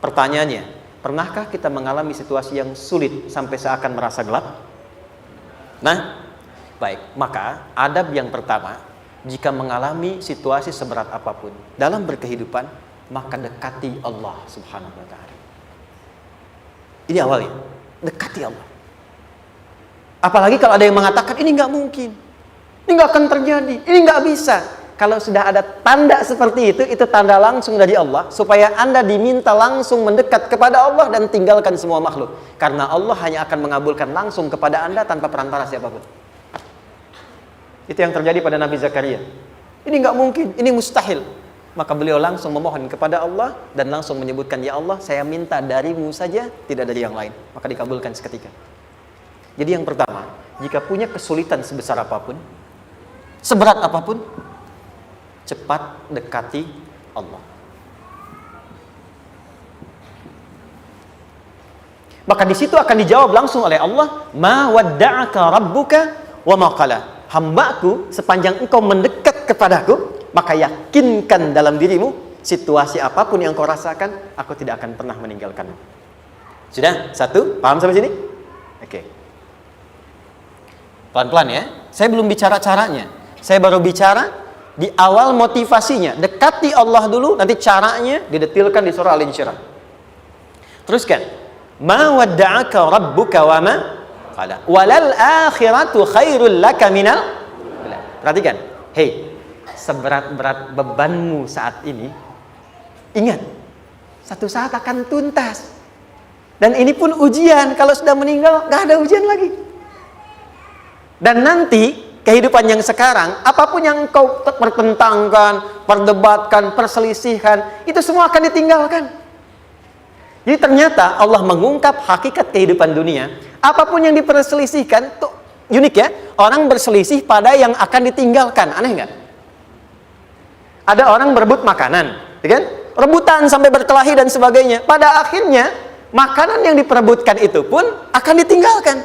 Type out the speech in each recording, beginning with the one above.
Pertanyaannya, pernahkah kita mengalami situasi yang sulit sampai seakan merasa gelap? Nah, baik, maka adab yang pertama, jika mengalami situasi seberat apapun dalam berkehidupan, maka dekati Allah Subhanahu wa ta'ala. Ini awalnya, dekati Allah. Apalagi kalau ada yang mengatakan ini nggak mungkin, ini nggak akan terjadi, ini nggak bisa. Kalau sudah ada tanda seperti itu tanda langsung dari Allah, supaya Anda diminta langsung mendekat kepada Allah dan tinggalkan semua makhluk. Karena Allah hanya akan mengabulkan langsung kepada Anda tanpa perantara siapapun. Itu yang terjadi pada Nabi Zakaria. Ini nggak mungkin, ini mustahil. Maka beliau langsung memohon kepada Allah dan langsung menyebutkan, ya Allah, saya minta darimu saja, tidak dari yang lain. Maka dikabulkan seketika. Jadi yang pertama, jika punya kesulitan sebesar apapun, seberat apapun, cepat dekati Allah. Maka di situ akan dijawab langsung oleh Allah, ma wadda'aka rabbuka wa ma qala. Hambaku, sepanjang engkau mendekat kepadaku, maka yakinkan dalam dirimu, situasi apapun yang kau rasakan, aku tidak akan pernah meninggalkanmu. Sudah? Satu? Paham sampai sini? Oke. Pelan-pelan ya. Saya belum bicara caranya. Saya baru bicara di awal motivasinya. Dekati Allah dulu, nanti caranya didetilkan di surah Al-Insyirah. Teruskan. Ma wadda'aka rabbuka wa ma qala. Walal akhiratu khairul laka minal. Perhatikan. Hei, seberat-berat bebanmu saat ini, ingat, satu saat akan tuntas. Dan ini pun ujian. Kalau sudah meninggal, gak ada ujian lagi. Dan nanti kehidupan yang sekarang, apapun yang kau pertentangkan, perdebatkan, perselisihkan, itu semua akan ditinggalkan. Jadi ternyata Allah mengungkap hakikat kehidupan dunia. Apapun yang diperselisihkan, tuh unik ya. Orang berselisih pada yang akan ditinggalkan. Aneh nggak? Ada orang berebut makanan, ya kan? Rebutan sampai berkelahi dan sebagainya. Pada akhirnya, makanan yang diperebutkan itu pun akan ditinggalkan.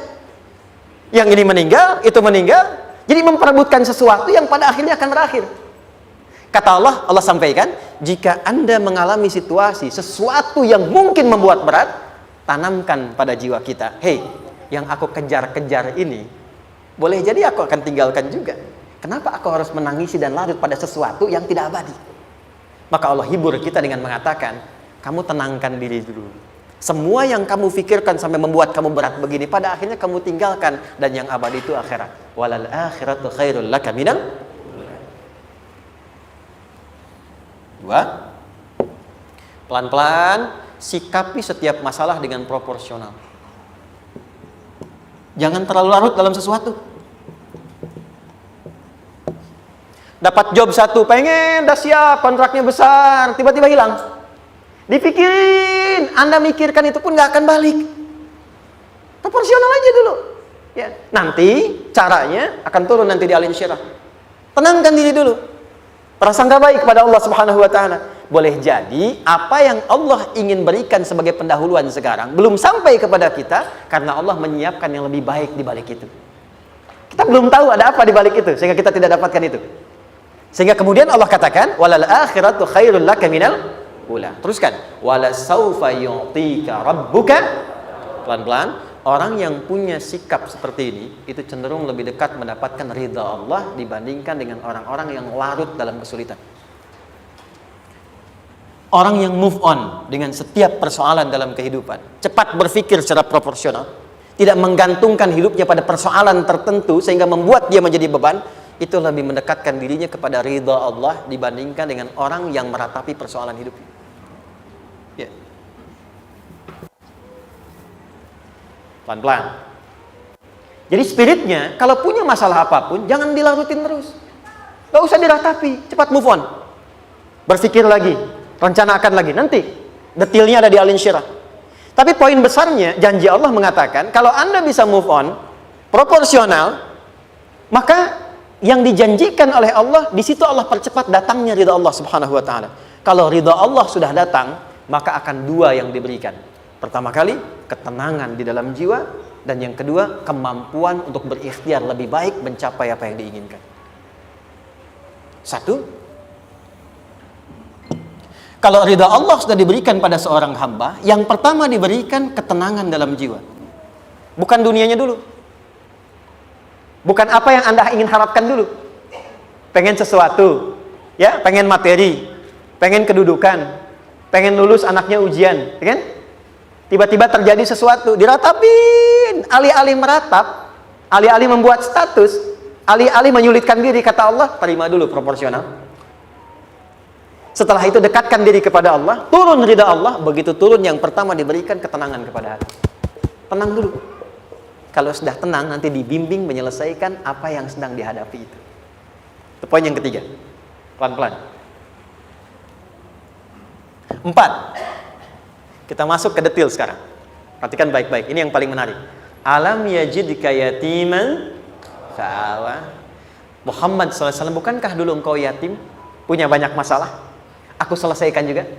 Yang ini meninggal, itu meninggal. Jadi memperebutkan sesuatu yang pada akhirnya akan berakhir. Kata Allah, Allah sampaikan, jika Anda mengalami situasi, sesuatu yang mungkin membuat berat, tanamkan pada jiwa kita, hei, yang aku kejar-kejar ini, boleh jadi aku akan tinggalkan juga. Kenapa aku harus menangisi dan larut pada sesuatu yang tidak abadi? Maka Allah hibur kita dengan mengatakan, kamu tenangkan diri dulu. Semua yang kamu pikirkan sampai membuat kamu berat begini, pada akhirnya kamu tinggalkan. Dan yang abadi itu akhirat. Walal akhiratu khairul laka minal. Dua, pelan-pelan sikapi setiap masalah dengan proporsional. Jangan terlalu larut dalam sesuatu. Dapat job satu, pengen, dah siap, kontraknya besar, tiba-tiba hilang. Dipikirin, Anda mikirkan itu pun gak akan balik. Proporsional aja dulu. Ya, nanti caranya akan turun nanti di Al-Insyirah. Tenangkan diri dulu. Prasangka baik kepada Allah Subhanahu wa ta'ala. Boleh jadi apa yang Allah ingin berikan sebagai pendahuluan sekarang belum sampai kepada kita karena Allah menyiapkan yang lebih baik di balik itu. Kita belum tahu ada apa di balik itu sehingga kita tidak dapatkan itu. Sehingga kemudian Allah katakan walal akhiratu khairul laka minal ula. Teruskan wala saufa yu'tika rabbuka. Pelan-pelan. Orang yang punya sikap seperti ini itu cenderung lebih dekat mendapatkan ridha Allah dibandingkan dengan orang-orang yang larut dalam kesulitan. Orang yang move on dengan setiap persoalan dalam kehidupan, cepat berpikir secara proporsional, tidak menggantungkan hidupnya pada persoalan tertentu sehingga membuat dia menjadi beban, itu lebih mendekatkan dirinya kepada ridha Allah dibandingkan dengan orang yang meratapi persoalan hidupnya. Ya. Pelan-pelan. Jadi spiritnya, kalau punya masalah apapun, jangan dilarutin terus. Gak usah diratapi, cepat move on. Berpikir lagi, rencanakan lagi. Nanti, detailnya ada di Al-Insyirah. Tapi poin besarnya, janji Allah mengatakan, kalau Anda bisa move on, proporsional, maka yang dijanjikan oleh Allah, di situ Allah percepat datangnya ridha Allah Subhanahu wa ta'ala. Kalau ridha Allah sudah datang, maka akan dua yang diberikan. Pertama kali, ketenangan di dalam jiwa. Dan yang kedua, kemampuan untuk berikhtiar lebih baik mencapai apa yang diinginkan. Satu, Kalau ridha Allah sudah diberikan pada seorang hamba, yang pertama diberikan ketenangan dalam jiwa. Bukan dunianya dulu. Bukan apa yang Anda ingin harapkan dulu. Pengen sesuatu, ya, pengen materi, pengen kedudukan, pengen lulus anaknya ujian, ya kan? Tiba-tiba terjadi sesuatu, diratapin, alih-alih meratap, alih-alih membuat status, alih-alih menyulitkan diri, kata Allah, terima dulu proporsional. Setelah itu dekatkan diri kepada Allah, turun ridha Allah. Begitu turun, yang pertama diberikan ketenangan kepada hati. Tenang dulu. Kalau sudah tenang, nanti dibimbing menyelesaikan apa yang sedang dihadapi itu. Itu poin yang ketiga. Pelan-pelan. 4. Kita masuk ke detail sekarang. Perhatikan baik-baik. Ini yang paling menarik. Alam yajidka yatiman fa'awa. Muhammad SAW, bukankah dulu engkau yatim? Punya banyak masalah? Aku selesaikan juga.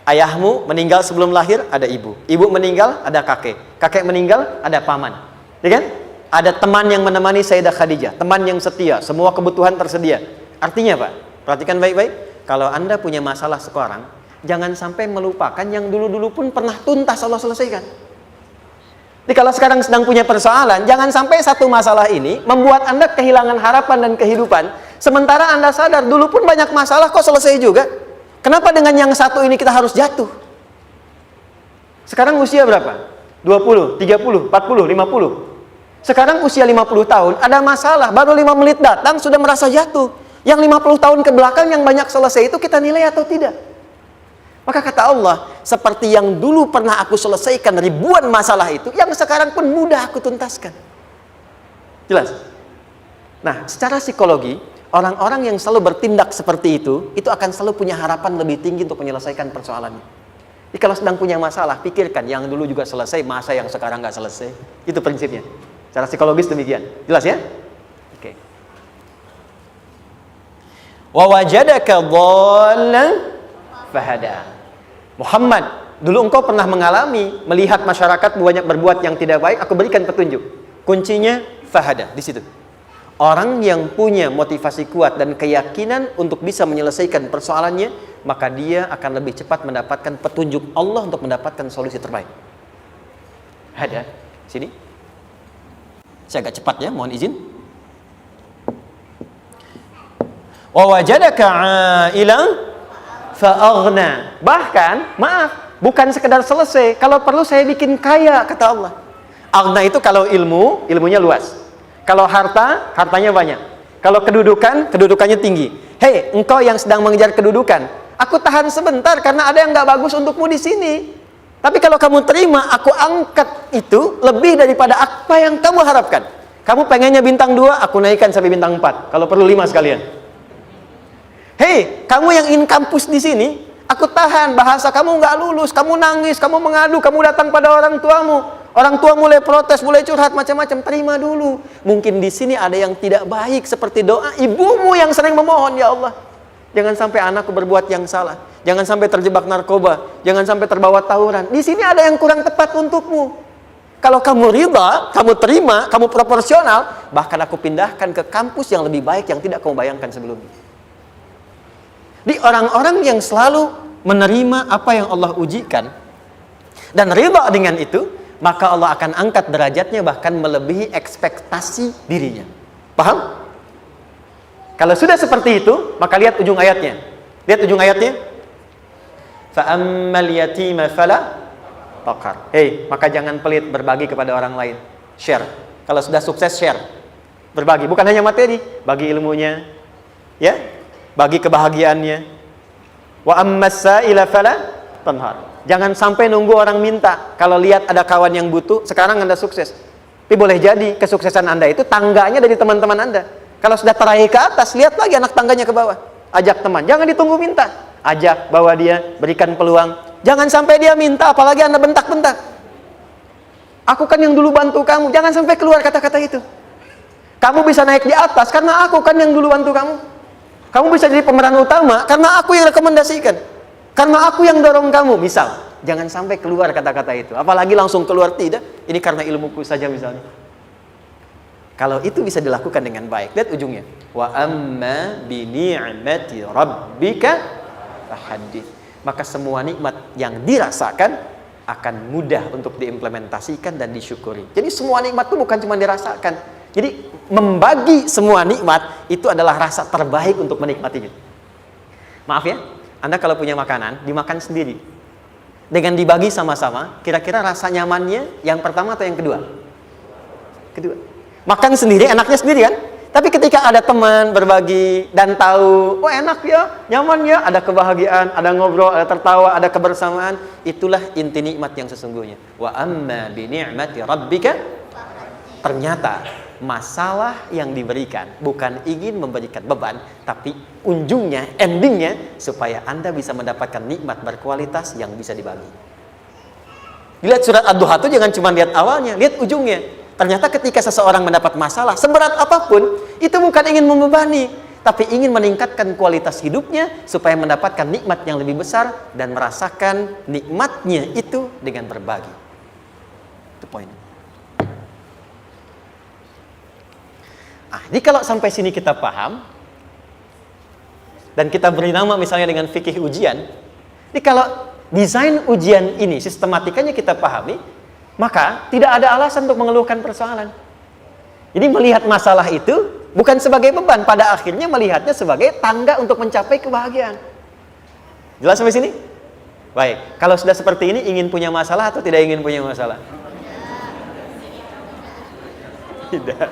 Ayahmu meninggal sebelum lahir, ada ibu. Ibu meninggal, ada kakek. Kakek meninggal, ada paman. Ya kan? Ada teman yang menemani Sayyidah Khadijah, teman yang setia, semua kebutuhan tersedia. Artinya Pak, perhatikan baik-baik. Kalau Anda punya masalah sekarang, jangan sampai melupakan yang dulu-dulu pun pernah tuntas Allah selesaikan. Jadi kalau sekarang sedang punya persoalan, jangan sampai satu masalah ini membuat Anda kehilangan harapan dan kehidupan. Sementara Anda sadar, dulu pun banyak masalah kok selesai juga. Kenapa dengan yang satu ini kita harus jatuh? Sekarang usia berapa? 20, 30, 40, 50. Sekarang usia 50 tahun, ada masalah, baru 5 menit datang sudah merasa jatuh. Yang 50 tahun ke belakang yang banyak selesai itu kita nilai atau tidak? Maka kata Allah, seperti yang dulu pernah aku selesaikan ribuan masalah itu, yang sekarang pun mudah aku tuntaskan. Jelas? Nah, secara psikologi, orang-orang yang selalu bertindak seperti itu akan selalu punya harapan lebih tinggi untuk menyelesaikan persoalannya. Jadi kalau sedang punya masalah, pikirkan yang dulu juga selesai, masa yang sekarang nggak selesai. Itu prinsipnya. Secara psikologis demikian. Jelas ya? Oke. Wa wajadaka dhallan fahada. Muhammad, dulu engkau pernah mengalami melihat masyarakat banyak berbuat yang tidak baik, aku berikan petunjuk. Kuncinya fahada di situ. Orang yang punya motivasi kuat dan keyakinan untuk bisa menyelesaikan persoalannya, maka dia akan lebih cepat mendapatkan petunjuk Allah untuk mendapatkan solusi terbaik. Ada sini. Saya agak cepat ya, mohon izin. Wa wajadaka 'ailan fa'aghna. Bahkan, maaf, bukan sekedar selesai, kalau perlu saya bikin kaya, kata Allah. Aghna itu kalau ilmunya luas. Kalau harta, hartanya banyak. Kalau kedudukan, kedudukannya tinggi. Hei, engkau yang sedang mengejar kedudukan, aku tahan sebentar karena ada yang nggak bagus untukmu di sini. Tapi kalau kamu terima, aku angkat itu lebih daripada apa yang kamu harapkan. Kamu pengennya bintang 2, aku naikkan sampai bintang 4. Kalau perlu 5 sekalian. Hei, kamu yang ingin kampus di sini, aku tahan. Bahasa kamu nggak lulus, kamu nangis, kamu mengadu, kamu datang pada orang tuamu. Orang tua mulai protes, mulai curhat, macam-macam. Terima dulu. Mungkin di sini ada yang tidak baik, seperti doa ibumu yang sering memohon, ya Allah, jangan sampai anakku berbuat yang salah. Jangan sampai terjebak narkoba. Jangan sampai terbawa tawuran. Di sini ada yang kurang tepat untukmu. Kalau kamu ridha, kamu terima, kamu proporsional, bahkan aku pindahkan ke kampus yang lebih baik yang tidak kamu bayangkan sebelumnya. Di orang-orang yang selalu menerima apa yang Allah ujikan dan ridha dengan itu, maka Allah akan angkat derajatnya bahkan melebihi ekspektasi dirinya. Paham? Kalau sudah seperti itu, maka lihat ujung ayatnya. Lihat ujung ayatnya. Fa'ammal yatima fala taqhar. Hei, maka jangan pelit berbagi kepada orang lain. Share. Kalau sudah sukses, share. Berbagi, bukan hanya materi, bagi ilmunya, ya, bagi kebahagiaannya. Wa ammas sa'ila fala tanhar. Jangan sampai nunggu orang minta. Kalau lihat ada kawan yang butuh, sekarang Anda sukses. Tapi boleh jadi kesuksesan Anda itu tangganya dari teman-teman Anda. Kalau sudah teraih ke atas, lihat lagi anak tangganya ke bawah. Ajak teman, jangan ditunggu minta. Ajak, bawa dia, berikan peluang. Jangan sampai dia minta, apalagi Anda bentak-bentak. Aku kan yang dulu bantu kamu. Jangan sampai keluar kata-kata itu. Kamu bisa naik di atas karena aku kan yang dulu bantu kamu. Kamu bisa jadi pemeran utama karena aku yang rekomendasikan. Karena aku yang dorong kamu, misal. Jangan sampai keluar kata-kata itu. Apalagi langsung keluar, tidak. Ini karena ilmuku saja misalnya. Kalau itu bisa dilakukan dengan baik. Lihat ujungnya. Wa amma bi ni'mati rabbika fahaddits. maka semua nikmat yang dirasakan akan mudah untuk diimplementasikan dan disyukuri. Jadi semua nikmat itu bukan cuma dirasakan. Jadi membagi semua nikmat itu adalah rasa terbaik untuk menikmatinya. Maaf ya, Anda kalau punya makanan, dimakan sendiri. Dengan dibagi sama-sama, kira-kira rasa nyamannya yang pertama atau yang kedua? Kedua. Makan sendiri, enaknya sendiri kan? Tapi ketika ada teman berbagi dan tahu, oh enak ya, nyaman ya, ada kebahagiaan, ada ngobrol, ada tertawa, ada kebersamaan, itulah inti nikmat yang sesungguhnya. Wa amma bi ni'mati rabbika, ternyata masalah yang diberikan bukan ingin memberikan beban, tapi ujungnya, endingnya supaya Anda bisa mendapatkan nikmat berkualitas yang bisa dibagi. Lihat surat Ad-Duha itu jangan cuma lihat awalnya, lihat ujungnya. Ternyata ketika seseorang mendapat masalah, seberat apapun, itu bukan ingin membebani, tapi ingin meningkatkan kualitas hidupnya supaya mendapatkan nikmat yang lebih besar dan merasakan nikmatnya itu dengan berbagi. Itu poin. Jadi kalau sampai sini kita paham, dan kita beri nama misalnya dengan fikih ujian, jadi kalau desain ujian ini, sistematikanya kita pahami, maka tidak ada alasan untuk mengeluhkan persoalan. Jadi melihat masalah itu bukan sebagai beban, pada akhirnya melihatnya sebagai tangga untuk mencapai kebahagiaan. Jelas sampai sini? Baik, kalau sudah seperti ini, ingin punya masalah atau tidak ingin punya masalah? Tidak.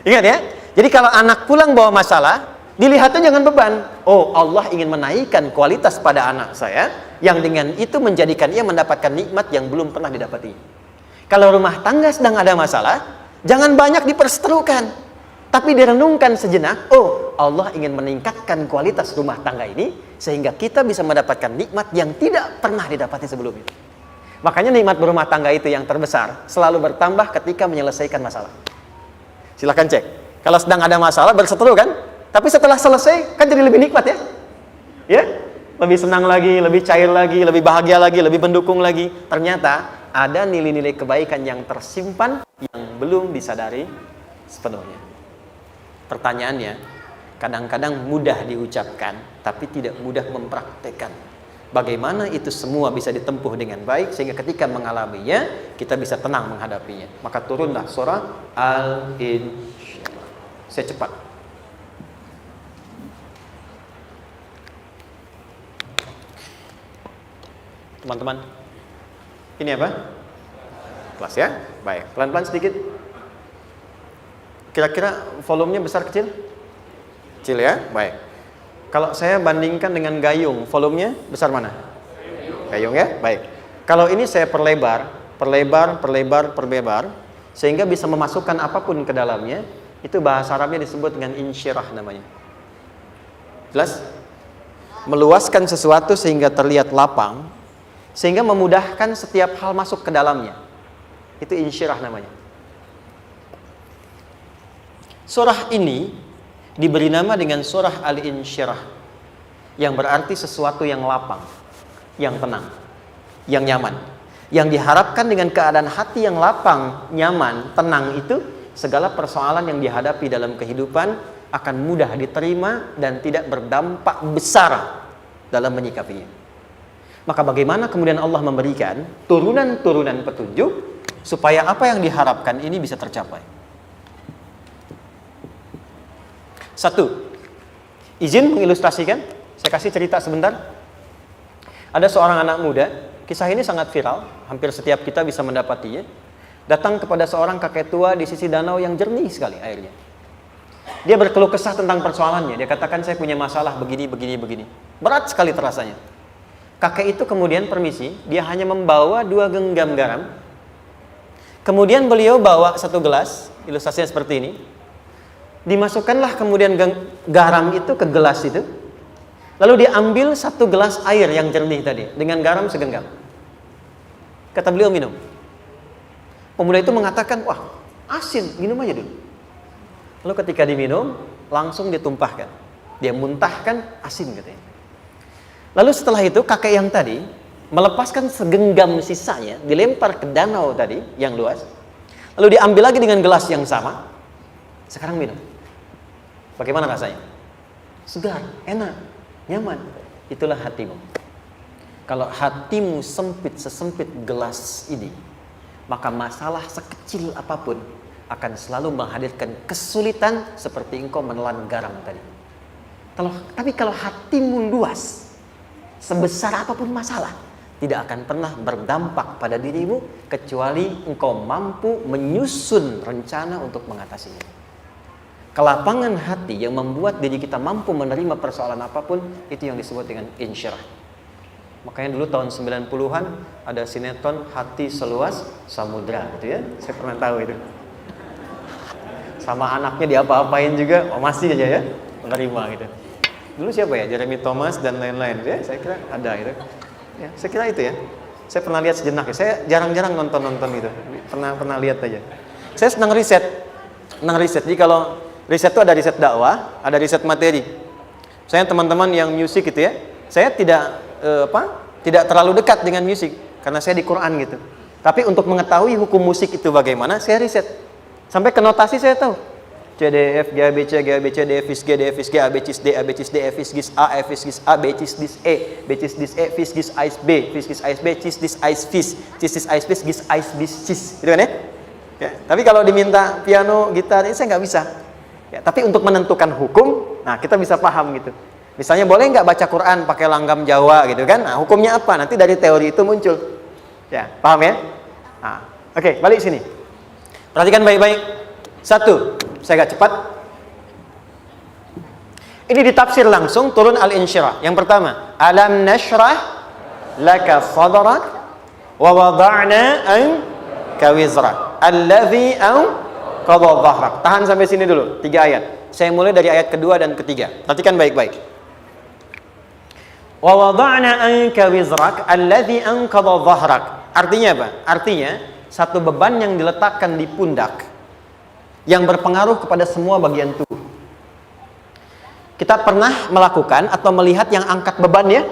Ingat ya, jadi kalau anak pulang bawa masalah, dilihatnya jangan beban. Oh, Allah ingin menaikkan kualitas pada anak saya, yang dengan itu menjadikan ia mendapatkan nikmat yang belum pernah didapati. Kalau rumah tangga sedang ada masalah, jangan banyak diperseterukan, tapi direnungkan sejenak. Oh, Allah ingin meningkatkan kualitas rumah tangga ini, sehingga kita bisa mendapatkan nikmat yang tidak pernah didapati sebelumnya. Makanya nikmat berumah tangga itu yang terbesar, selalu bertambah ketika menyelesaikan masalah. Silahkan cek. Kalau sedang ada masalah, berseteru kan? Tapi setelah selesai, kan jadi lebih nikmat ya? Ya? Lebih senang lagi, lebih cair lagi, lebih bahagia lagi, lebih mendukung lagi. Ternyata ada nilai-nilai kebaikan yang tersimpan yang belum disadari sepenuhnya. Pertanyaannya, kadang-kadang mudah diucapkan, tapi tidak mudah mempraktekkan. Bagaimana itu semua bisa ditempuh dengan baik, sehingga ketika mengalaminya, kita bisa tenang menghadapinya. Maka turunlah surah Al-Insyirah. Saya cepat. Teman-teman, ini apa? Kelas ya? Baik, pelan-pelan sedikit. Kira-kira volumenya besar kecil? Kecil ya? Baik. Kalau saya bandingkan dengan gayung, volumenya besar mana? Gayung ya? Baik. Kalau ini saya perlebar, sehingga bisa memasukkan apapun ke dalamnya, itu bahasa Arabnya disebut dengan insyirah namanya. Jelas? Meluaskan sesuatu sehingga terlihat lapang, sehingga memudahkan setiap hal masuk ke dalamnya. Itu insyirah namanya. Surah ini diberi nama dengan surah Al-Insyirah, yang berarti sesuatu yang lapang, yang tenang, yang nyaman. Yang diharapkan dengan keadaan hati yang lapang, nyaman, tenang itu, segala persoalan yang dihadapi dalam kehidupan akan mudah diterima dan tidak berdampak besar dalam menyikapinya. Maka bagaimana kemudian Allah memberikan turunan-turunan petunjuk supaya apa yang diharapkan ini bisa tercapai? Satu, izin mengilustrasikan. Saya kasih cerita sebentar. Ada seorang anak muda, kisah ini sangat viral, hampir setiap kita bisa mendapatinya. Datang kepada seorang kakek tua di sisi danau yang jernih sekali airnya. Dia berkeluh kesah tentang persoalannya. Dia katakan, saya punya masalah begini. Berat sekali terasanya. Kakek itu kemudian permisi, dia hanya membawa 2 genggam garam. Kemudian beliau bawa 1 gelas, ilustrasinya seperti ini. Dimasukkanlah kemudian garam itu ke gelas itu. Lalu diambil 1 gelas air yang jernih tadi, dengan garam segenggam. Kata beliau, minum. Pemuda itu mengatakan, wah asin, minum aja dulu. Lalu ketika diminum, langsung ditumpahkan. Dia muntahkan asin katanya. Lalu setelah itu kakek yang tadi melepaskan segenggam sisanya, dilempar ke danau tadi yang luas. Lalu diambil lagi dengan gelas yang sama. Sekarang minum. Bagaimana rasanya? Segar, enak, nyaman. itulah hatimu. Kalau hatimu sempit sesempit gelas ini, maka masalah sekecil apapun akan selalu menghadirkan kesulitan seperti engkau menelan garam tadi. Tapi kalau hatimu luas, sebesar apapun masalah, tidak akan pernah berdampak pada dirimu kecuali engkau mampu menyusun rencana untuk mengatasinya. Kelapangan hati yang membuat diri kita mampu menerima persoalan apapun, itu yang disebut dengan insyirah. Makanya dulu tahun 90-an ada sinetron Hati Seluas Samudra gitu ya. Saya pernah tahu itu. Sama anaknya diapa-apain juga, masih aja ya menerima gitu. Dulu siapa ya? Jeremy Thomas dan lain-lain ya. Saya kira ada itu. Ya, saya kira itu ya. Saya pernah lihat sejenak ya. Saya jarang-jarang nonton itu. Pernah lihat aja. Saya senang riset. Jadi kalau riset itu ada riset dakwah, ada riset materi. Saya teman-teman yang musik gitu ya. Saya tidak terlalu dekat dengan musik karena saya di Quran gitu. Tapi untuk mengetahui hukum musik itu bagaimana, saya riset. Sampai ke notasi saya tahu. C D F G A B C G A B C D F G D F G A B C D A B C D F G A F G A B C D E B C D E F G Ais B Ais B C D Ais Fis Ais Bis Gis Ais Bis Cis. Gitu kan ya? Ya, tapi kalau diminta piano, gitar, ini saya nggak bisa. Ya, tapi untuk menentukan hukum, nah kita bisa paham gitu. Misalnya boleh nggak baca Quran pakai langgam Jawa gitu kan? Nah, hukumnya apa? Nanti dari teori itu muncul. Ya, paham ya? Nah, oke, balik sini. Perhatikan baik-baik. Satu, saya agak cepat. Ini ditafsir langsung turun Al-Insyirah. Yang pertama, alam nashrah laka sadrak wa wada'na anka wizrak allazi anqadha dhahrak. Tahan sampai sini dulu, 3 ayat. Saya mulai dari ayat kedua dan ketiga. Perhatikan baik-baik. Wa wada'na anka wizrak allazi anqadha dhahrak. Artinya apa? Artinya satu beban yang diletakkan di pundak yang berpengaruh kepada semua bagian tubuh. Kita pernah melakukan atau melihat yang angkat beban ya?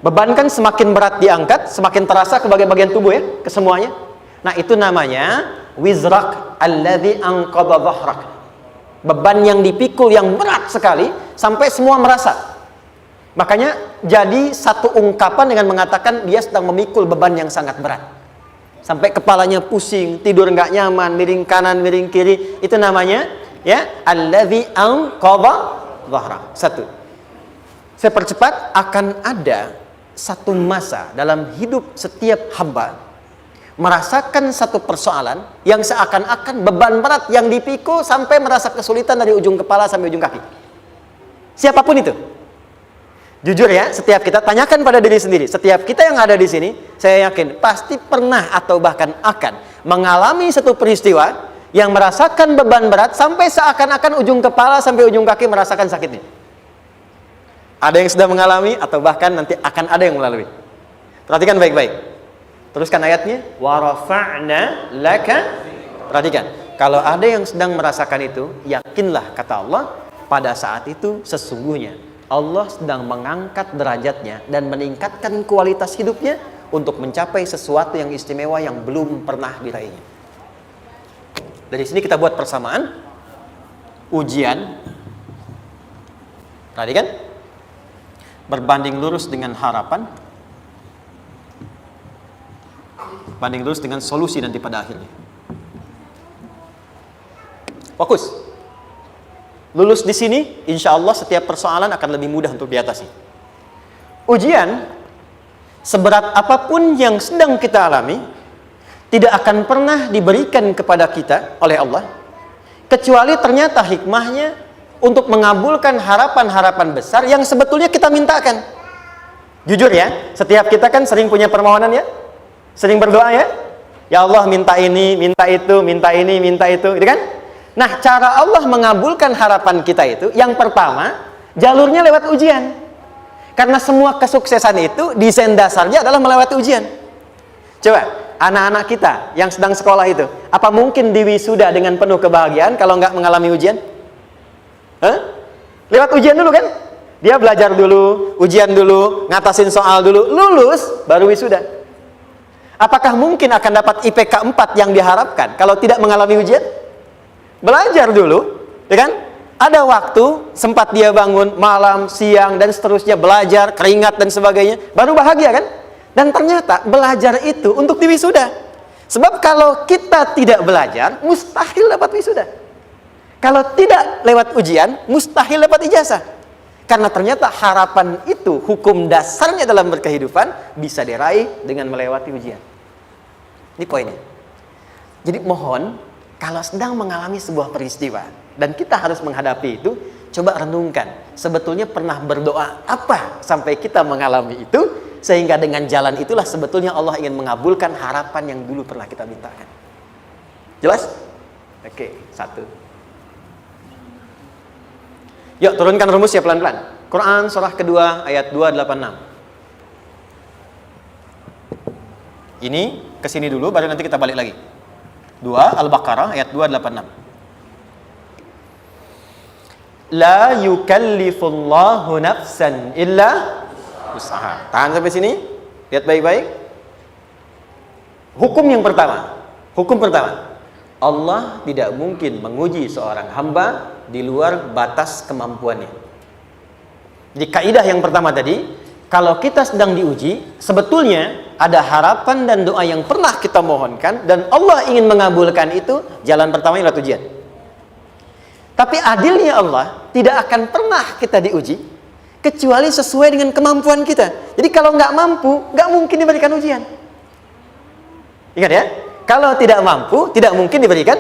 Beban kan semakin berat diangkat, semakin terasa ke bagian-bagian tubuh ya, ke semuanya. Nah, itu namanya wizrak allazi anqadha dhahrak. Beban yang dipikul yang berat sekali sampai semua merasa. Makanya jadi satu ungkapan dengan mengatakan dia sedang memikul beban yang sangat berat. Sampai kepalanya pusing, tidur nggak nyaman, miring kanan, miring kiri. Itu namanya ya allazi anqadha dhahrak. Satu. Saya percepat, akan ada satu masa dalam hidup setiap hamba merasakan satu persoalan yang seakan-akan beban berat yang dipikul sampai merasa kesulitan dari ujung kepala sampai ujung kaki. Siapapun itu. Jujur ya, setiap kita tanyakan pada diri sendiri. Setiap kita yang ada di sini, saya yakin pasti pernah atau bahkan akan mengalami satu peristiwa yang merasakan beban berat sampai seakan-akan ujung kepala sampai ujung kaki merasakan sakitnya. Ada yang sudah mengalami atau bahkan nanti akan ada yang melalui. Perhatikan baik-baik. Teruskan ayatnya. Wa rafa'na laka. Perhatikan. Kalau ada yang sedang merasakan itu, yakinlah kata Allah, pada saat itu sesungguhnya Allah sedang mengangkat derajatnya dan meningkatkan kualitas hidupnya untuk mencapai sesuatu yang istimewa yang belum pernah diraihnya. Dari sini kita buat persamaan. Ujian. Perhatikan. Berbanding lurus dengan harapan. Banding lurus dengan solusi nanti pada akhirnya. Fokus. Lulus di sini, insya Allah setiap persoalan akan lebih mudah untuk diatasi. Ujian, seberat apapun yang sedang kita alami, tidak akan pernah diberikan kepada kita oleh Allah, kecuali ternyata hikmahnya untuk mengabulkan harapan-harapan besar yang sebetulnya kita mintakan. Jujur ya, setiap kita kan sering punya permohonan ya, sering berdoa ya, ya Allah minta ini, minta itu, minta ini, minta itu, gitu kan? Nah, cara Allah mengabulkan harapan kita itu, yang pertama, jalurnya lewat ujian. Karena semua kesuksesan itu, desain dasarnya adalah melewati ujian. Coba, anak-anak kita yang sedang sekolah itu, apa mungkin diwisuda dengan penuh kebahagiaan kalau nggak mengalami ujian? Lewat ujian dulu kan? Dia belajar dulu, ujian dulu, ngatasin soal dulu, lulus, baru wisuda. Apakah mungkin akan dapat IPK 4 yang diharapkan kalau tidak mengalami ujian? Belajar dulu, ya kan? Ada waktu sempat dia bangun malam, siang dan seterusnya belajar, keringat dan sebagainya, baru bahagia kan? Dan ternyata belajar itu untuk di wisuda. Sebab kalau kita tidak belajar, mustahil dapat wisuda. Kalau tidak lewat ujian, mustahil dapat ijazah. Karena ternyata harapan itu, hukum dasarnya dalam berkehidupan, bisa diraih dengan melewati ujian. Ini poinnya. Jadi mohon, kalau sedang mengalami sebuah peristiwa, dan kita harus menghadapi itu, coba renungkan. Sebetulnya pernah berdoa apa sampai kita mengalami itu, sehingga dengan jalan itulah sebetulnya Allah ingin mengabulkan harapan yang dulu pernah kita mintakan. Jelas? Oke, satu. Yuk turunkan rumus ya pelan-pelan. Quran surah kedua ayat 286. Ini kesini dulu baru nanti kita balik lagi. 2 Al-Baqarah ayat 286. La yukallifullahu nafsan illa usaha. Tahan sampai sini. Lihat baik-baik. Hukum pertama. Allah tidak mungkin menguji seorang hamba di luar batas kemampuannya. Jadi kaidah yang pertama tadi, kalau kita sedang diuji, sebetulnya ada harapan dan doa yang pernah kita mohonkan dan Allah ingin mengabulkan itu, jalan pertamanya adalah ujian. Tapi adilnya Allah tidak akan pernah kita diuji kecuali sesuai dengan kemampuan kita. Jadi kalau nggak mampu, nggak mungkin diberikan ujian. Ingat ya, kalau tidak mampu, tidak mungkin diberikan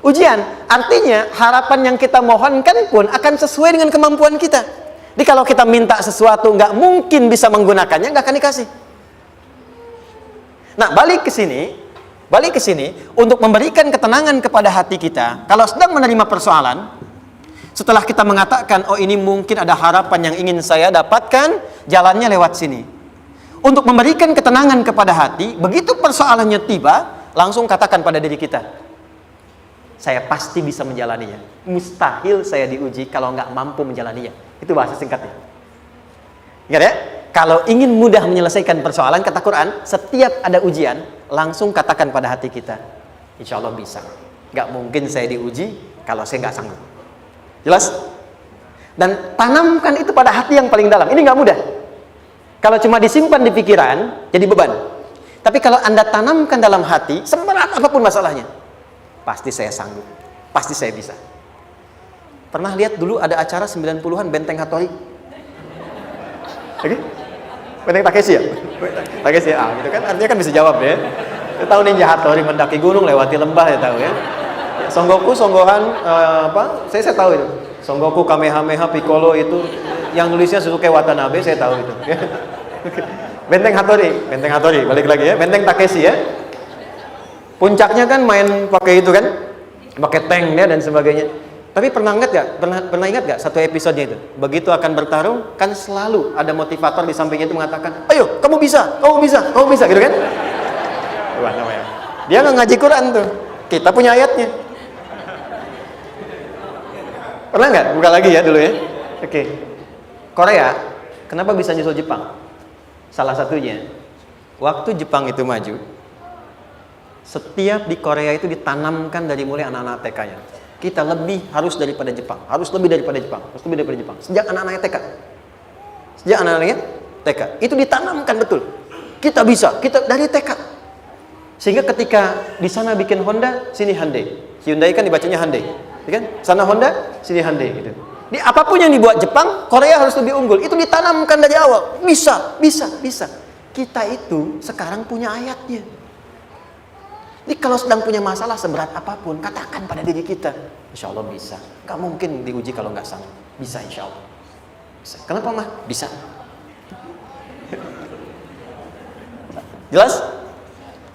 ujian. Artinya harapan yang kita mohonkan pun akan sesuai dengan kemampuan kita. Jadi kalau kita minta sesuatu nggak mungkin bisa menggunakannya, nggak akan dikasih. Nah, balik ke sini untuk memberikan ketenangan kepada hati kita. Kalau sedang menerima persoalan, setelah kita mengatakan, oh ini mungkin ada harapan yang ingin saya dapatkan, jalannya lewat sini. Untuk memberikan ketenangan kepada hati, begitu persoalannya tiba, langsung katakan pada diri kita, saya pasti bisa menjalaninya. Mustahil saya diuji kalau nggak mampu menjalaninya. Itu bahasa singkatnya. Ingat ya, kalau ingin mudah menyelesaikan persoalan, kata Quran, setiap ada ujian, langsung katakan pada hati kita, insya Allah bisa. Nggak mungkin saya diuji kalau saya nggak sanggup. Jelas? Dan tanamkan itu pada hati yang paling dalam. Ini nggak mudah. Kalau cuma disimpan di pikiran, jadi beban. Tapi kalau Anda tanamkan dalam hati, seberat apapun masalahnya, pasti saya sanggup, pasti saya bisa. Pernah lihat dulu ada acara 90-an Benteng Hattori? Oke? Benteng Takeshi ya? Takeshi ya, gitu kan? Artinya kan bisa jawab ya. Kita tahu Ninja Hattori mendaki gunung, lewati lembah, ya tahu ya. Songgoku, Songgohan, apa? Saya tahu itu. Songgoku, Kamehameha, Piccolo itu, yang nulisnya Suzuki Watanabe, saya tahu itu. Benteng Hattori, balik lagi ya. Benteng Takeshi ya. Puncaknya kan main pakai itu kan, pakai tank ya dan sebagainya. Tapi pernah ingat gak satu episodenya itu? Begitu akan bertarung, kan selalu ada motivator di sampingnya itu mengatakan, ayo kamu bisa, gitu kan? Wah, namanya. Dia nggak ngaji Quran tuh, kita punya ayatnya. Pernah nggak? Buka lagi ya dulu ya. Oke. Korea, kenapa bisa nyusul Jepang? Salah satunya, waktu Jepang itu maju, setiap di Korea itu ditanamkan dari mulai anak-anak TK-nya. Kita harus lebih daripada Jepang. Sejak anak-anaknya TK. Itu ditanamkan betul. Kita bisa, kita dari TK. Sehingga ketika di sana bikin Honda, sini Hyundai. Hyundai kan dibacanya Hyundai. Kan? Sana Honda, sini Hyundai gitu. Di apapun yang dibuat Jepang, Korea harus lebih unggul. Itu ditanamkan dari awal. Bisa. Kita itu sekarang punya ayatnya. Jadi kalau sedang punya masalah seberat apapun, katakan pada diri kita, insya Allah bisa. Gak mungkin diuji kalau nggak sanggup. Bisa insya Allah. Bisa. Kenapa mah? Bisa. Jelas?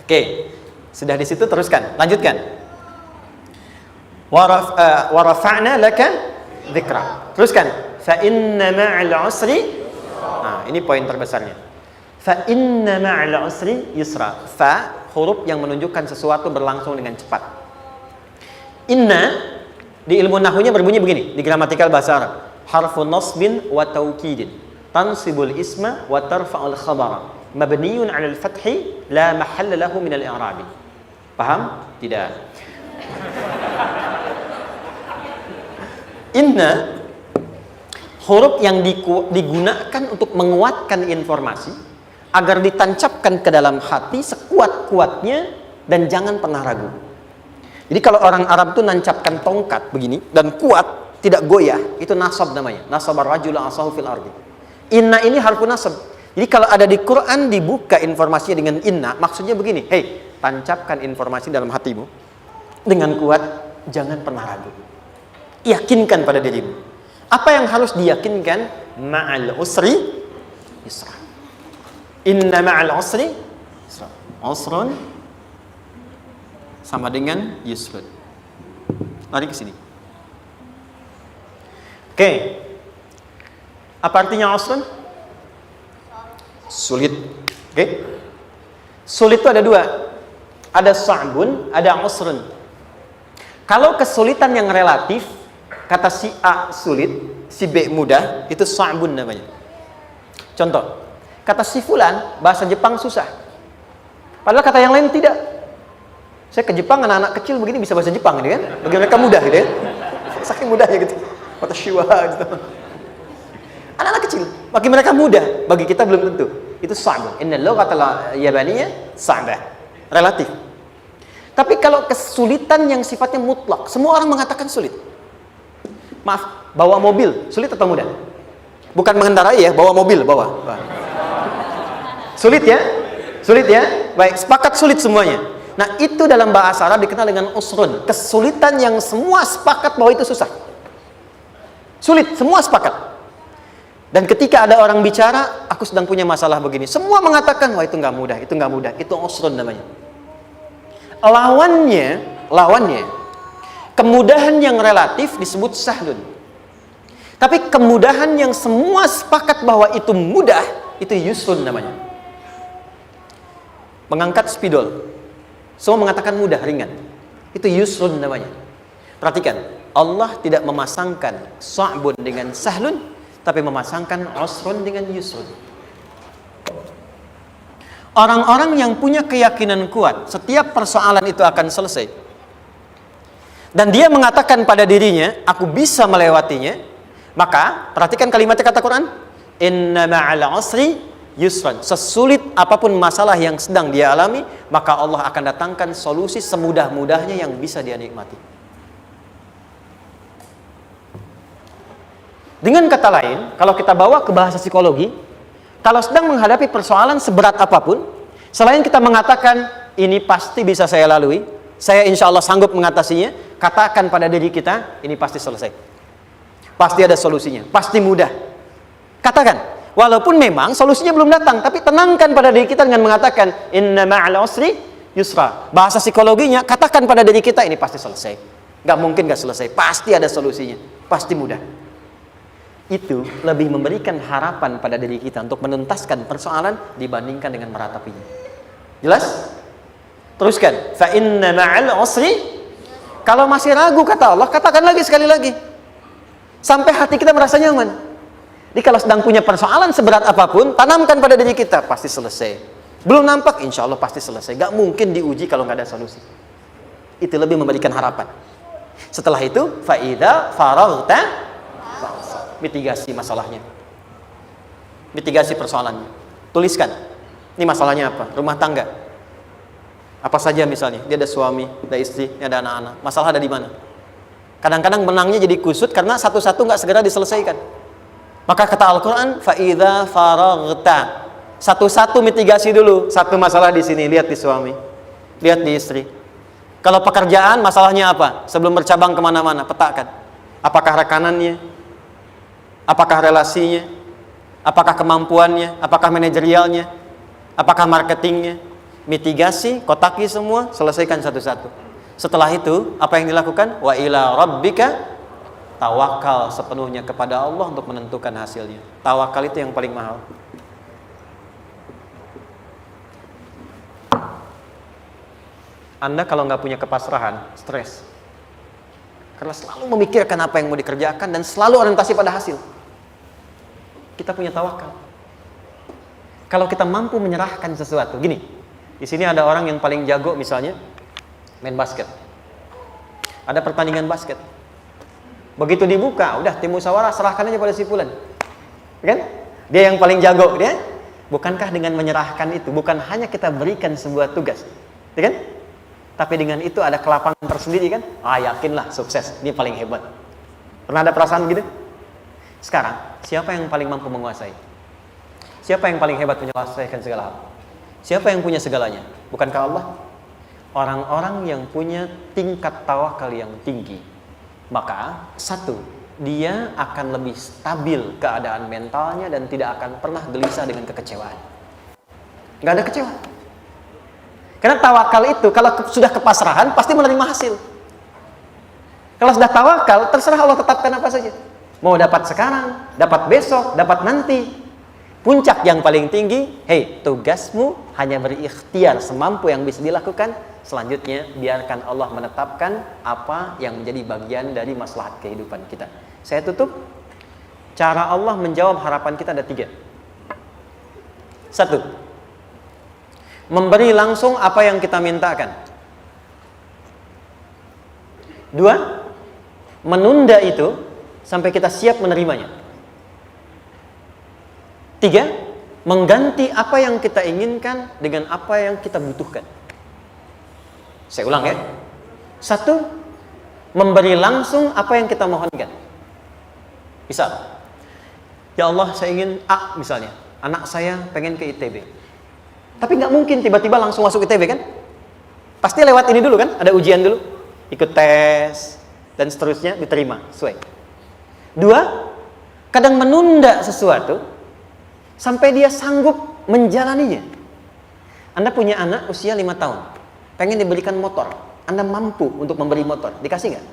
Oke. Sudah di situ teruskan. Lanjutkan. Warafa'na laka dzikra. Teruskan. Fa inna ma'al usri. Nah, ini poin terbesarnya. Fa inna ma'al usri yusra. Fa huruf yang menunjukkan sesuatu berlangsung dengan cepat. Inna di ilmu nahwunya berbunyi begini, di gramatikal bahasa Arab. Harfun nasbin wa taukidin. Tansibul isma wa tarfa'ul khabara. Mabniyun 'alal fathi la mahalla lahu min al-i'rabi. Paham? Tidak. Inna huruf yang digunakan untuk menguatkan informasi agar ditancapkan ke dalam hati sekuat-kuatnya dan jangan pernah ragu. Jadi kalau orang Arab itu nancapkan tongkat begini dan kuat, tidak goyah, itu nasab namanya. Nasabar rajul asahu fil ardi. Inna ini harfu nasab. Jadi kalau ada di Quran dibuka informasinya dengan inna, maksudnya begini, hei, tancapkan informasi dalam hatimu dengan kuat, jangan pernah ragu. Yakinkan pada dirimu. Apa yang harus diyakinkan? Ma'al usri yusra. Inna ma'al usri yusra. Usrun sama dengan yusrun. Lari ke sini. Oke. Apa artinya usrun? Sulit. Oke. Sulit itu ada dua. Ada sa'bun, ada usrun. Kalau kesulitan yang relatif, kata si A sulit, si B mudah, itu sa'bun namanya. Contoh, kata si fulan bahasa Jepang susah. Padahal kata yang lain tidak. Saya ke Jepang, anak-anak kecil begini bisa bahasa Jepang gitu kan? Bagi mereka mudah gitu ya. Saking mudahnya gitu. Kata shiwa gitu. Anak-anak kecil, bagi mereka mudah, bagi kita belum tentu. Itu sa'bun. Innal lughata yabaniyya sa'bah. Relatif. Tapi kalau kesulitan yang sifatnya mutlak, semua orang mengatakan sulit. Maaf, bawa mobil sulit atau mudah? Bukan mengendarai ya, bawa mobil, bawa. Sulit ya? Sulit ya? Baik, sepakat sulit semuanya. Nah, itu dalam bahasa Arab dikenal dengan usrun. Kesulitan yang semua sepakat bahwa itu susah. Sulit, semua sepakat. Dan ketika ada orang bicara, aku sedang punya masalah begini. Semua mengatakan, wah itu nggak mudah, itu nggak mudah. Itu usrun namanya. Lawannya, kemudahan yang relatif disebut sahlun. Tapi kemudahan yang semua sepakat bahwa itu mudah, itu yusrun namanya. Mengangkat spidol. Semua mengatakan mudah, ringan. Itu yusrun namanya. Perhatikan, Allah tidak memasangkan sa'bun dengan sahlun, tapi memasangkan usrun dengan yusrun. Orang-orang yang punya keyakinan kuat, setiap persoalan itu akan selesai. Dan dia mengatakan pada dirinya, aku bisa melewatinya. Maka, perhatikan kalimatnya kata Quran. Inna ma'al usri yusran. Sesulit apapun masalah yang sedang dia alami, maka Allah akan datangkan solusi semudah-mudahnya yang bisa dia nikmati. Dengan kata lain, kalau kita bawa ke bahasa psikologi, kalau sedang menghadapi persoalan seberat apapun, selain kita mengatakan, ini pasti bisa saya lalui, saya insya Allah sanggup mengatasinya, katakan pada diri kita, ini pasti selesai. Pasti ada solusinya, pasti mudah. Katakan, walaupun memang solusinya belum datang, tapi tenangkan pada diri kita dengan mengatakan, inna ma'al usri yusra. Bahasa psikologinya, katakan pada diri kita, ini pasti selesai. Gak mungkin gak selesai, pasti ada solusinya, pasti mudah. Itu lebih memberikan harapan pada diri kita untuk menuntaskan persoalan dibandingkan dengan meratapinya. Jelas? Teruskan. Fa inna ma'al usri. Kalau masih ragu kata Allah, katakan lagi sekali lagi. Sampai hati kita merasa nyaman. Jadi kalau sedang punya persoalan seberat apapun, tanamkan pada diri kita, pasti selesai. Belum nampak, insya Allah pasti selesai. Gak mungkin diuji kalau gak ada solusi. Itu lebih memberikan harapan. Setelah itu, fa idza faraghta, mitigasi masalahnya, mitigasi persoalannya. Tuliskan, ini masalahnya apa? Rumah tangga, apa saja misalnya. Dia ada suami, ada istri, ada anak-anak. Masalah ada di mana? Kadang-kadang benangnya jadi kusut karena satu-satu nggak segera diselesaikan. Maka kata Al-Quran, fa'idha faraghta, satu-satu mitigasi dulu. Satu masalah di sini, lihat di suami, lihat di istri. Kalau pekerjaan, masalahnya apa? Sebelum bercabang kemana-mana, petakan. Apakah rekanannya? Apakah relasinya? Apakah kemampuannya? Apakah manajerialnya? Apakah marketingnya? Mitigasi, kotaki semua, selesaikan satu-satu. Setelah itu, apa yang dilakukan? Wa ila rabbika, tawakal sepenuhnya kepada Allah untuk menentukan hasilnya. Tawakal itu yang paling mahal. Anda kalau nggak punya kepasrahan, stres. Karena selalu memikirkan apa yang mau dikerjakan dan selalu orientasi pada hasil. Kita punya tawakal. Kalau kita mampu menyerahkan sesuatu, gini, di sini ada orang yang paling jago misalnya main basket. Ada pertandingan basket. Begitu dibuka, udah tim musyawarah serahkan aja pada si fulan. Kan? Dia yang paling jago, dia. Bukankah dengan menyerahkan itu bukan hanya kita berikan sebuah tugas, ya kan? Tapi dengan itu ada kelapangan tersendiri kan? Yakinlah sukses, ini paling hebat. Pernah ada perasaan gitu? Sekarang, siapa yang paling mampu menguasai? Siapa yang paling hebat menyelesaikan segala hal? Siapa yang punya segalanya? Bukankah Allah? Orang-orang yang punya tingkat tawakal yang tinggi, maka satu, dia akan lebih stabil keadaan mentalnya dan tidak akan pernah gelisah dengan kekecewaan. Gak ada kecewa. Karena tawakal itu kalau sudah kepasrahan pasti menerima hasil. Kalau sudah tawakal, terserah Allah tetapkan apa saja. Mau dapat sekarang, dapat besok, dapat nanti. Puncak yang paling tinggi, tugasmu hanya berikhtiar semampu yang bisa dilakukan. Selanjutnya, biarkan Allah menetapkan apa yang menjadi bagian dari maslahat kehidupan kita. Saya tutup. Cara Allah menjawab harapan kita ada 3. 1. Memberi langsung apa yang kita mintakan. 2. Menunda itu sampai kita siap menerimanya. 3. Mengganti apa yang kita inginkan dengan apa yang kita butuhkan. Saya ulang ya. 1. Memberi langsung apa yang kita mohonkan. Misal, ya Allah saya ingin A misalnya, anak saya pengen ke ITB. Tapi nggak mungkin tiba-tiba langsung masuk ITB kan? Pasti lewat ini dulu kan? Ada ujian dulu, ikut tes dan seterusnya diterima sesuai. 2. Kadang menunda sesuatu sampai dia sanggup menjalaninya. Anda punya anak usia 5 tahun, pengen diberikan motor. Anda mampu untuk memberi motor, dikasih nggak?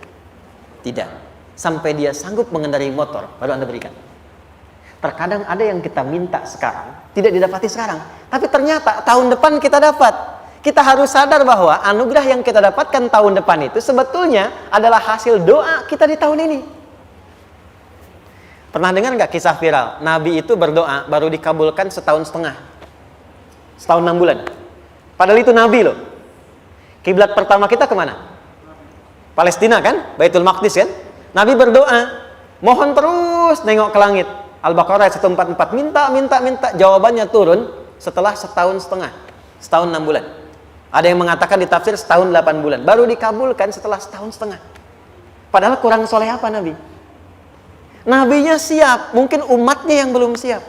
Tidak. Sampai dia sanggup mengendarai motor, baru Anda berikan. Terkadang ada yang kita minta sekarang, tidak didapati sekarang. Tapi ternyata tahun depan kita dapat. Kita harus sadar bahwa anugerah yang kita dapatkan tahun depan itu sebetulnya adalah hasil doa kita di tahun ini. Pernah dengar nggak kisah viral? Nabi itu berdoa, baru dikabulkan setahun setengah. Setahun 6 bulan. Padahal itu Nabi loh. Kiblat pertama kita kemana? Palestina kan? Baitul Maqdis kan? Nabi berdoa, mohon terus nengok ke langit. Al-Baqarah 144, minta, jawabannya turun setelah setahun setengah, setahun 6 bulan. Ada yang mengatakan di tafsir setahun 8 bulan, baru dikabulkan setelah setahun setengah. Padahal kurang soleh apa Nabi? Nabinya siap, mungkin umatnya yang belum siap.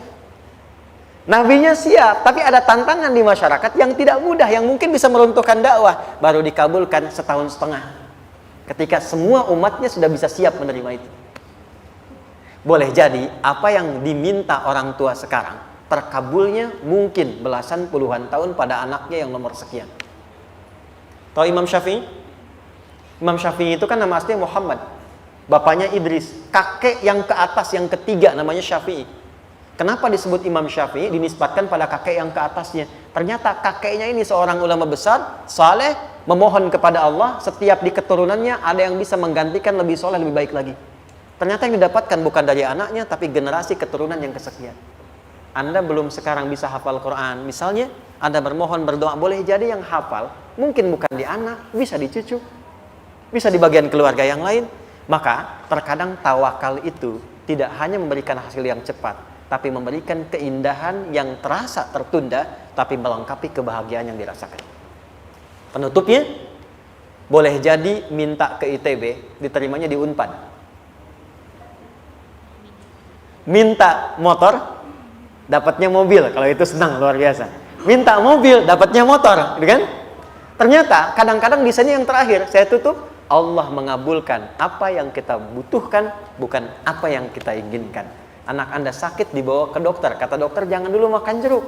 Nabinya siap, tapi ada tantangan di masyarakat yang tidak mudah, yang mungkin bisa meruntuhkan dakwah, baru dikabulkan setahun setengah. Ketika semua umatnya sudah bisa siap menerima itu. Boleh jadi apa yang diminta orang tua sekarang terkabulnya mungkin belasan puluhan tahun pada anaknya yang nomor sekian. Tahu Imam Syafi'i? Imam Syafi'i itu kan nama aslinya Muhammad, bapaknya Idris, kakek yang ke atas yang ketiga namanya Syafi'i. Kenapa disebut Imam Syafi'i? Dinisbatkan pada kakek yang ke atasnya. Ternyata kakeknya ini seorang ulama besar, saleh, memohon kepada Allah, setiap di keturunannya ada yang bisa menggantikan lebih soleh, lebih baik lagi. Ternyata yang didapatkan bukan dari anaknya, tapi generasi keturunan yang kesekian. Anda belum sekarang bisa hafal Quran, misalnya Anda bermohon, berdoa, boleh jadi yang hafal mungkin bukan di anak, bisa di cucu, bisa di bagian keluarga yang lain. Maka terkadang tawakal itu tidak hanya memberikan hasil yang cepat, tapi memberikan keindahan yang terasa tertunda, tapi melengkapi kebahagiaan yang dirasakan. Penutupnya, boleh jadi minta ke ITB, diterimanya di Unpad. Minta motor, dapatnya mobil. Kalau itu senang, luar biasa. Minta mobil, dapatnya motor, gitu kan? Ternyata kadang-kadang bisanya yang terakhir. Saya tutup, Allah mengabulkan apa yang kita butuhkan, bukan apa yang kita inginkan. Anak Anda sakit, dibawa ke dokter. Kata dokter, jangan dulu makan jeruk.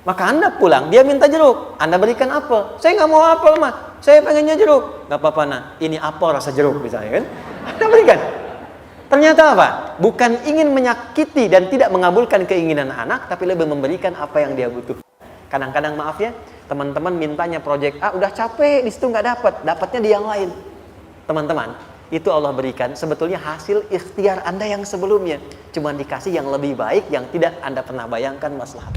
Maka Anda pulang, dia minta jeruk. Anda berikan apel. Saya nggak mau apel, mah. Saya pengennya jeruk. Gak apa-apa, nah. Ini apel rasa jeruk, misalnya kan? Anda berikan. Ternyata apa? Bukan ingin menyakiti dan tidak mengabulkan keinginan anak, tapi lebih memberikan apa yang dia butuh. Kadang-kadang maaf ya, teman-teman mintanya proyek A, udah capek, di situ nggak dapat, dapatnya di yang lain. Teman-teman, itu Allah berikan sebetulnya hasil ikhtiar Anda yang sebelumnya. Cuma dikasih yang lebih baik, yang tidak Anda pernah bayangkan maslahat.